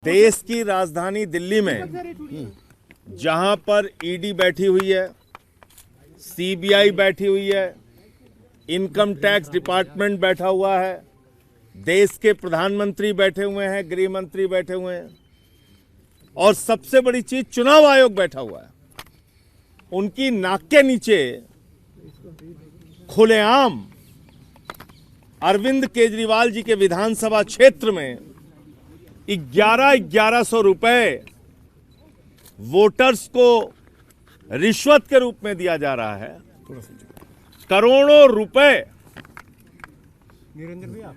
देश की राजधानी दिल्ली में जहां पर ईडी बैठी हुई है, सीबीआई बैठी हुई है, इनकम टैक्स डिपार्टमेंट बैठा हुआ है, देश के प्रधानमंत्री बैठे हुए हैं, गृह मंत्री बैठे हुए हैं और सबसे बड़ी चीज चुनाव आयोग बैठा हुआ है। उनकी नाक के नीचे खुलेआम अरविंद केजरीवाल जी के विधानसभा क्षेत्र में 1100 रुपए वोटर्स को रिश्वत के रूप में दिया जा रहा है। करोड़ों रुपए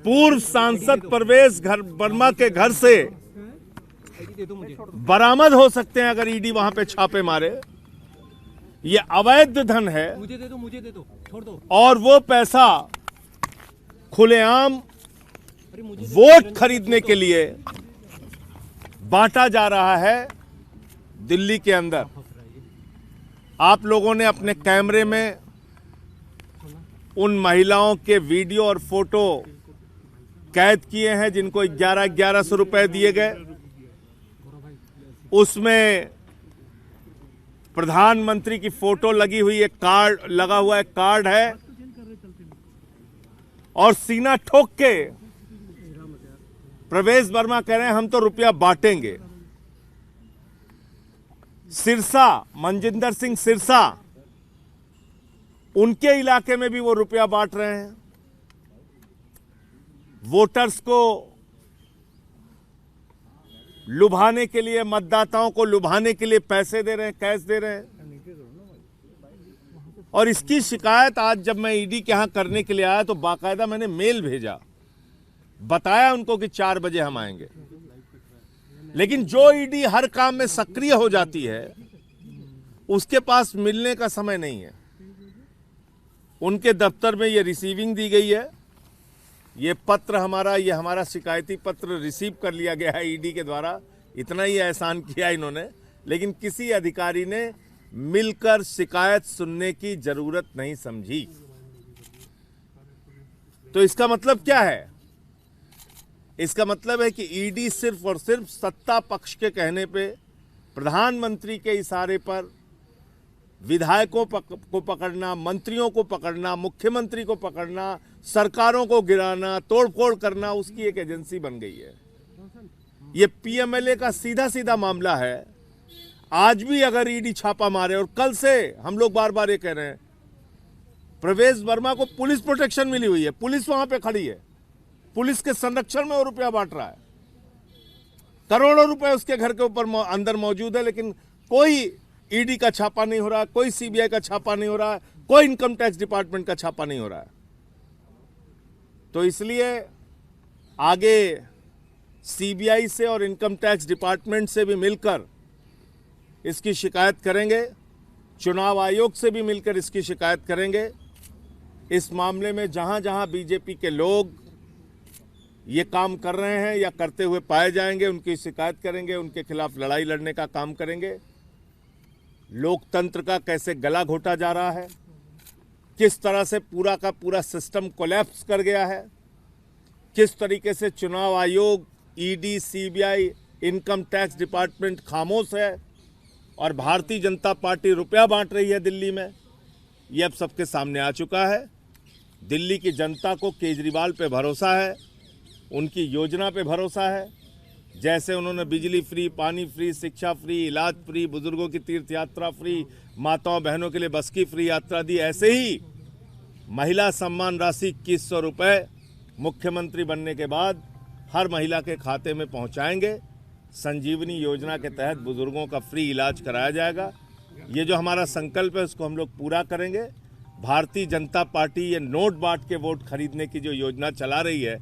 पूर्व सांसद परवेज वर्मा के घर से बरामद हो सकते हैं अगर ईडी वहां पे छापे मारे। ये अवैध धन है। मुझे दे दो, छोड़ दो। और वो पैसा खुलेआम वोट खरीदने के लिए बांटा जा रहा है दिल्ली के अंदर। आप लोगों ने अपने कैमरे में उन महिलाओं के वीडियो और फोटो कैद किए हैं जिनको 1100 रुपए दिए गए। उसमें प्रधानमंत्री की फोटो लगी हुई है, कार्ड लगा हुआ है, कार्ड है और सीना ठोक के प्रवेश वर्मा कह रहे हैं हम तो रुपया बांटेंगे। सिरसा, मनजिंदर सिंह सिरसा, उनके इलाके में भी वो रुपया बांट रहे हैं। वोटर्स को लुभाने के लिए, मतदाताओं को लुभाने के लिए पैसे दे रहे हैं, कैश दे रहे हैं। और इसकी शिकायत आज जब मैं ईडी के यहां करने के लिए आया तो बाकायदा मैंने मेल भेजा, बताया उनको कि 4 बजे हम आएंगे। लेकिन जो ईडी हर काम में सक्रिय हो जाती है उसके पास मिलने का समय नहीं है। उनके दफ्तर में ये रिसीविंग दी गई है, ये पत्र हमारा शिकायती पत्र रिसीव कर लिया गया है ईडी के द्वारा। इतना ही एहसान किया इन्होंने, लेकिन किसी अधिकारी ने मिलकर शिकायत सुनने की जरूरत नहीं समझी। तो इसका मतलब क्या है? इसका मतलब है कि ईडी सिर्फ और सिर्फ सत्ता पक्ष के कहने पे, प्रधानमंत्री के इशारे पर विधायकों को पकड़ना, मंत्रियों को पकड़ना, मुख्यमंत्री को पकड़ना, सरकारों को गिराना, तोड़फोड़ करना, उसकी एक एजेंसी बन गई है। ये पीएमएलए का सीधा सीधा मामला है। आज भी अगर ईडी छापा मारे, और कल से हम लोग बार बार ये कह रहे हैं, प्रवेश वर्मा को पुलिस प्रोटेक्शन मिली हुई है, पुलिस वहां पे खड़ी है, पुलिस के संरक्षण में वो रुपया बांट रहा है। करोड़ों रुपए उसके घर के ऊपर अंदर मौजूद है, लेकिन कोई ईडी का छापा नहीं हो रहा है, कोई सीबीआई का छापा नहीं हो रहा है, कोई इनकम टैक्स डिपार्टमेंट का छापा नहीं हो रहा है। तो इसलिए आगे सीबीआई से और इनकम टैक्स डिपार्टमेंट से भी मिलकर इसकी शिकायत करेंगे, चुनाव आयोग से भी मिलकर इसकी शिकायत करेंगे। इस मामले में जहां जहां बीजेपी के लोग ये काम कर रहे हैं या करते हुए पाए जाएंगे, उनकी शिकायत करेंगे, उनके खिलाफ लड़ाई लड़ने का काम करेंगे। लोकतंत्र का कैसे गला घोटा जा रहा है, किस तरह से पूरा का पूरा सिस्टम कोलैप्स कर गया है, किस तरीके से चुनाव आयोग, ED, CBI, income tax department खामोश है और भारतीय जनता पार्टी रुपया बांट रही है दिल्ली में, ये अब सबके सामने आ चुका है। दिल्ली की जनता को केजरीवाल पे भरोसा है, उनकी योजना पे भरोसा है। जैसे उन्होंने बिजली फ्री, पानी फ्री, शिक्षा फ्री, इलाज फ्री, बुजुर्गों की तीर्थ यात्रा फ्री, माताओं बहनों के लिए बस की फ्री यात्रा दी, ऐसे ही महिला सम्मान राशि 2100 रुपये मुख्यमंत्री बनने के बाद हर महिला के खाते में पहुंचाएंगे। संजीवनी योजना के तहत बुजुर्गों का फ्री इलाज कराया जाएगा। ये जो हमारा संकल्प है उसको हम लोग पूरा करेंगे। भारतीय जनता पार्टी ये नोट बांट के वोट खरीदने की जो योजना चला रही है,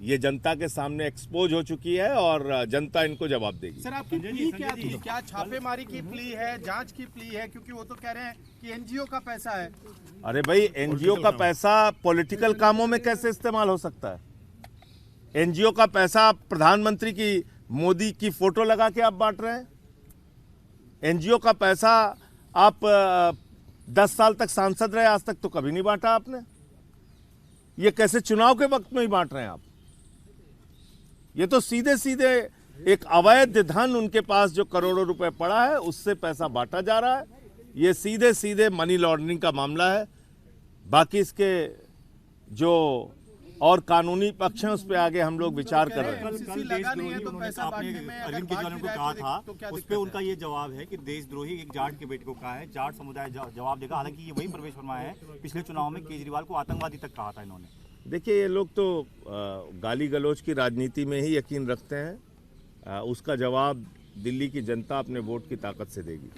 ये जनता के सामने एक्सपोज हो चुकी है और जनता इनको जवाब देगी। सर, आपकी प्ली क्या थी? क्या छापेमारी की प्ली है, जांच की प्ली है? क्योंकि वो तो कह रहे हैं कि एनजीओ का पैसा है। अरे भाई, एनजीओ का पैसा पॉलिटिकल कामों में कैसे इस्तेमाल हो सकता है? एनजीओ का पैसा आप प्रधानमंत्री की, मोदी की फोटो लगा के आप बांट रहे हैं। एनजीओ का पैसा आप 10 साल तक सांसद रहे, आज तक तो कभी नहीं बांटा आपने। ये कैसे चुनाव के वक्त में ही बांट रहे हैं आप? ये तो सीधे सीधे एक अवैध धन उनके पास जो करोड़ों रुपए पड़ा है उससे पैसा बांटा जा रहा है। ये सीधे सीधे मनी लॉन्ड्रिंग का मामला है। बाकी इसके जो और कानूनी पक्ष हैं उस पर आगे हम लोग विचार कर रहे हैं। एमसीसी लगा नहीं है तो पैसा आपने बांटने में अरविंद अगर केजरीवाल बांट को भी कहा रहा था, है तो क्या उस दिक्कत पे है? उनका ये जवाब है कि देशद्रोही एक जाट के बेटे को कहा है, जाट समुदाय जवाब देगा। हालांकि ये वही प्रवेश वर्मा है, पिछले चुनाव में केजरीवाल को आतंकवादी तक कहा था इन्होंने। देखिए, ये लोग तो गाली गलौज की राजनीति में ही यकीन रखते हैं। उसका जवाब दिल्ली की जनता अपने वोट की ताकत से देगी।